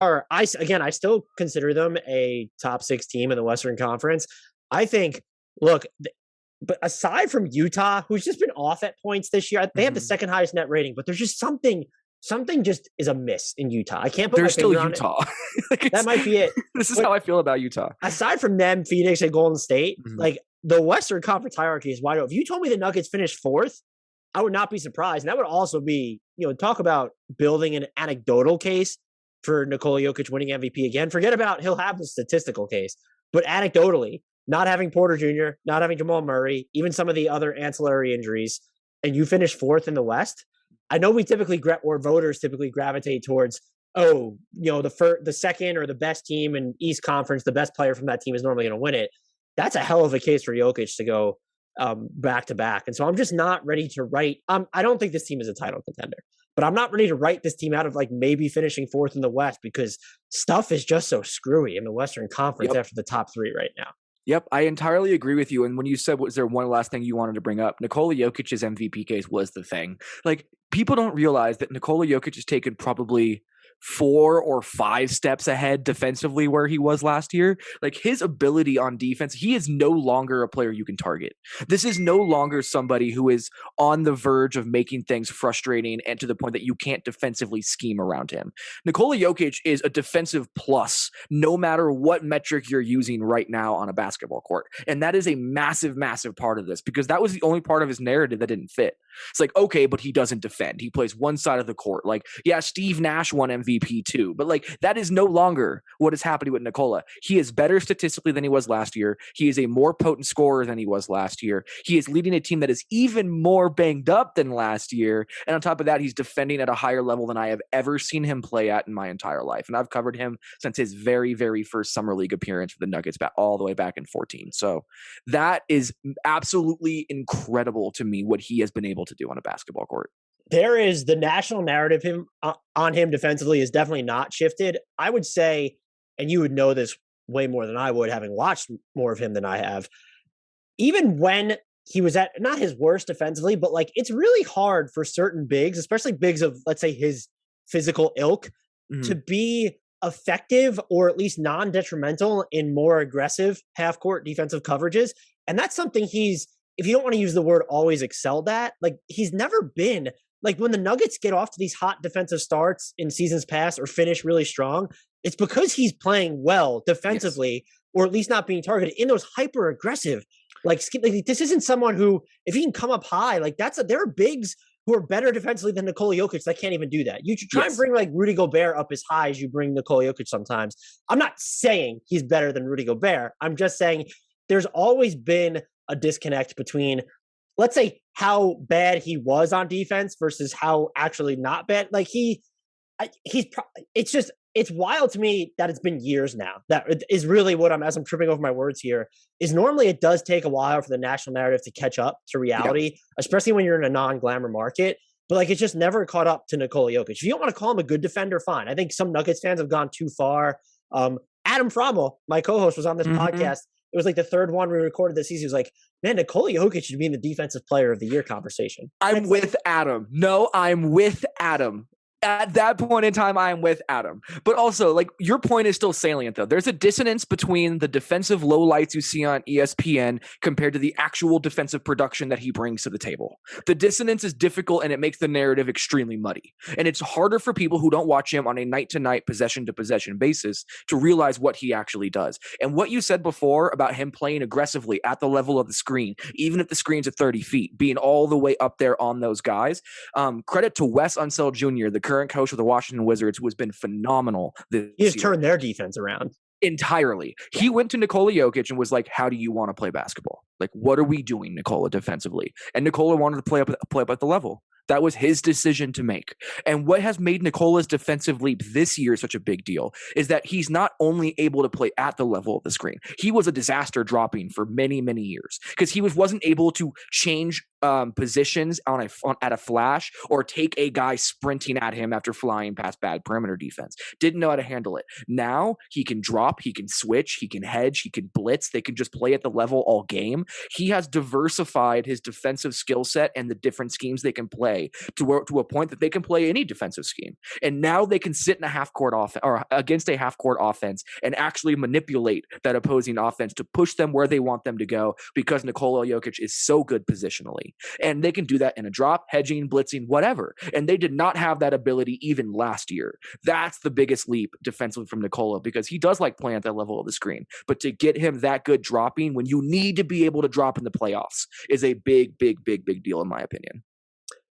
I still consider them a top 6 team in the Western Conference. I think, look, but aside from Utah, who's just been off at points this year, they have the second highest net rating, but there's just something just is amiss in Utah. I can't put my finger on it. They're still Utah. Like, that might be it. This is how I feel about Utah. Aside from them, Phoenix and Golden State, like the Western Conference hierarchy is wide open. If you told me the Nuggets finished 4th, I would not be surprised. And that would also be, talk about building an anecdotal case for Nikola Jokic winning MVP again. Forget about he'll have the statistical case, but anecdotally, not having Porter Jr., not having Jamal Murray, even some of the other ancillary injuries, and you finish 4th in the West. I know we voters typically gravitate towards, the second or the best team in East Conference, the best player from that team is normally going to win it. That's a hell of a case for Jokic to go back to back. And so I'm just not ready to write. I don't think this team is a title contender, but I'm not ready to write this team out of like maybe finishing 4th in the West because stuff is just so screwy in the Western Conference after the top 3 right now. Yep, I entirely agree with you. And when you said, was there one last thing you wanted to bring up? Nikola Jokic's MVP case was the thing. Like, people don't realize that Nikola Jokic has taken probably 4 or 5 steps ahead defensively where he was last year. Like, his ability on defense, he is no longer a player you can target. This is no longer somebody who is on the verge of making things frustrating and to the point that you can't defensively scheme around him. Nikola Jokic is a defensive plus no matter what metric you're using right now on a basketball court. And that is a massive, massive part of this because that was the only part of his narrative that didn't fit. It's like, okay, but he doesn't defend. He plays one side of the court. Like, yeah, Steve Nash won MVP too, but like that is no longer what is happening with Nikola. He is better statistically than he was last year. He is a more potent scorer than he was last year. He is leading a team that is even more banged up than last year. And on top of that, he's defending at a higher level than I have ever seen him play at in my entire life. And I've covered him since his very, very first Summer League appearance for the Nuggets all the way back in 2014. So that is absolutely incredible to me what he has been able to do on a basketball court. There is the national narrative on him defensively is definitely not shifted. I would say, and you would know this way more than I would, having watched more of him than I have, even when he was at not his worst defensively, but like it's really hard for certain bigs, especially bigs of, let's say, his physical ilk, to be effective or at least non-detrimental in more aggressive half-court defensive coverages. And that's something he's, if you don't want to use the word always excelled at, like he's never been, like when the Nuggets get off to these hot defensive starts in seasons past or finish really strong, it's because he's playing well defensively, or at least not being targeted in those hyper aggressive, like this isn't someone who, if he can come up high, like there are bigs who are better defensively than Nikola Jokic that can't even do that. You try and bring like Rudy Gobert up as high as you bring Nikola Jokic sometimes. I'm not saying he's better than Rudy Gobert. I'm just saying there's always been a disconnect between, let's say, how bad he was on defense versus how actually not bad. Like it's wild to me that it's been years now. That is really what as I'm tripping over my words here, is normally it does take a while for the national narrative to catch up to reality, especially when you're in a non-glamour market. But like, it's just never caught up to Nikola Jokic. If you don't want to call him a good defender, fine. I think some Nuggets fans have gone too far. Adam Frommel, my co-host, was on this podcast. It was like the third one we recorded this season. He was like, man, Nikola Jokic should be in the Defensive Player of the Year conversation. I'm with Adam. No, I'm with Adam. At that point in time, I am with Adam. But also, like, your point is still salient, though. There's a dissonance between the defensive lowlights you see on ESPN compared to the actual defensive production that he brings to the table. The dissonance is difficult, and it makes the narrative extremely muddy. And it's harder for people who don't watch him on a night-to-night, possession-to-possession basis to realize what he actually does. And what you said before about him playing aggressively at the level of the screen, even if the screen's at 30 feet, being all the way up there on those guys, credit to Wes Unseld Jr., the current coach of the Washington Wizards, who has been phenomenal this year. He has turned their defense around entirely. He went to Nikola Jokic and was like, how do you want to play basketball? Like, what are we doing, Nikola, defensively? And Nikola wanted to play up at the level. That was his decision to make. And what has made Nikola's defensive leap this year such a big deal is that he's not only able to play at the level of the screen. He was a disaster dropping for many, many years because he wasn't able to change positions at a flash or take a guy sprinting at him after flying past bad perimeter defense. Didn't know how to handle it. Now he can drop, he can switch, he can hedge, he can blitz. They can just play at the level all game. he has diversified his defensive skill set and the different schemes they can play to a point that they can play any defensive scheme. And now they can sit in a half court offense or against a half court offense and actually manipulate that opposing offense to push them where they want them to go because Nikola Jokic is so good positionally. And they can do that in a drop, hedging, blitzing, whatever. And they did not have that ability even last year. That's the biggest leap defensively from Nikola, because he does like playing at that level of the screen. But to get him that good dropping when you need to be able to drop in the playoffs is a big deal in my opinion.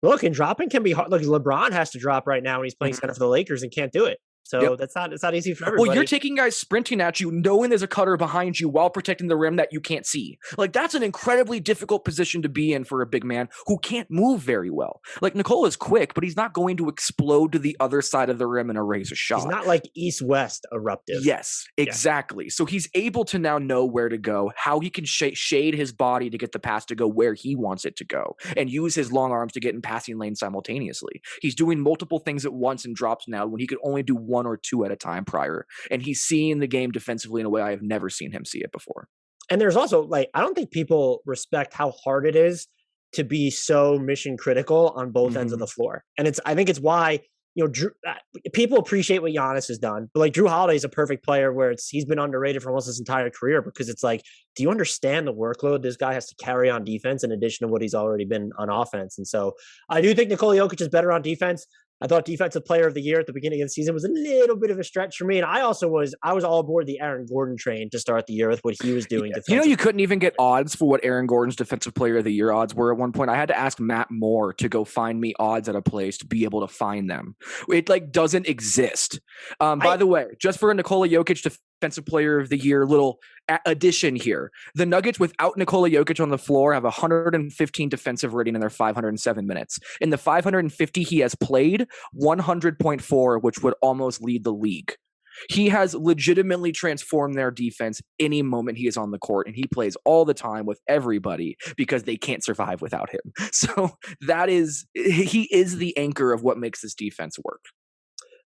Look, and dropping can be hard. Look, LeBron has to drop right now when he's playing center for the Lakers and can't do it. So it's not easy for everybody. Well, you're taking guys sprinting at you, knowing there's a cutter behind you while protecting the rim that you can't see. Like, that's an incredibly difficult position to be in for a big man who can't move very well. Like, Nikola's quick, but he's not going to explode to the other side of the rim and erase a shot. He's not like east-west eruptive. Yes, exactly. Yeah. So he's able to now know where to go, how he can shade his body to get the pass to go where he wants it to go, and use his long arms to get in passing lanes simultaneously. He's doing multiple things at once in drops now when he could only do one or two at a time prior. And he's seeing the game defensively in a way I have never seen him see it before. And there's also, like, I don't think people respect how hard it is to be so mission critical on both ends of the floor. And I think it's why, people appreciate what Giannis has done, but like Drew Holiday is a perfect player where he's been underrated for almost his entire career, because it's like, do you understand the workload this guy has to carry on defense in addition to what he's already been on offense? And so I do think Nikola Jokic is better on defense. I thought defensive player of the year at the beginning of the season was a little bit of a stretch for me. And I was all aboard the Aaron Gordon train to start the year with what he was doing. You couldn't even get odds for what Aaron Gordon's defensive player of the year odds were at one point. I had to ask Matt Moore to go find me odds at a place to be able to find them. It doesn't exist. By the way, just for a Nikola Jokic defensive player of the year, little addition here. The Nuggets without Nikola Jokic on the floor have 115 defensive rating in their 507 minutes. In the 550 he has played, 100.4, which would almost lead the league. He has legitimately transformed their defense any moment he is on the court, and he plays all the time with everybody because they can't survive without him. So he is the anchor of what makes this defense work.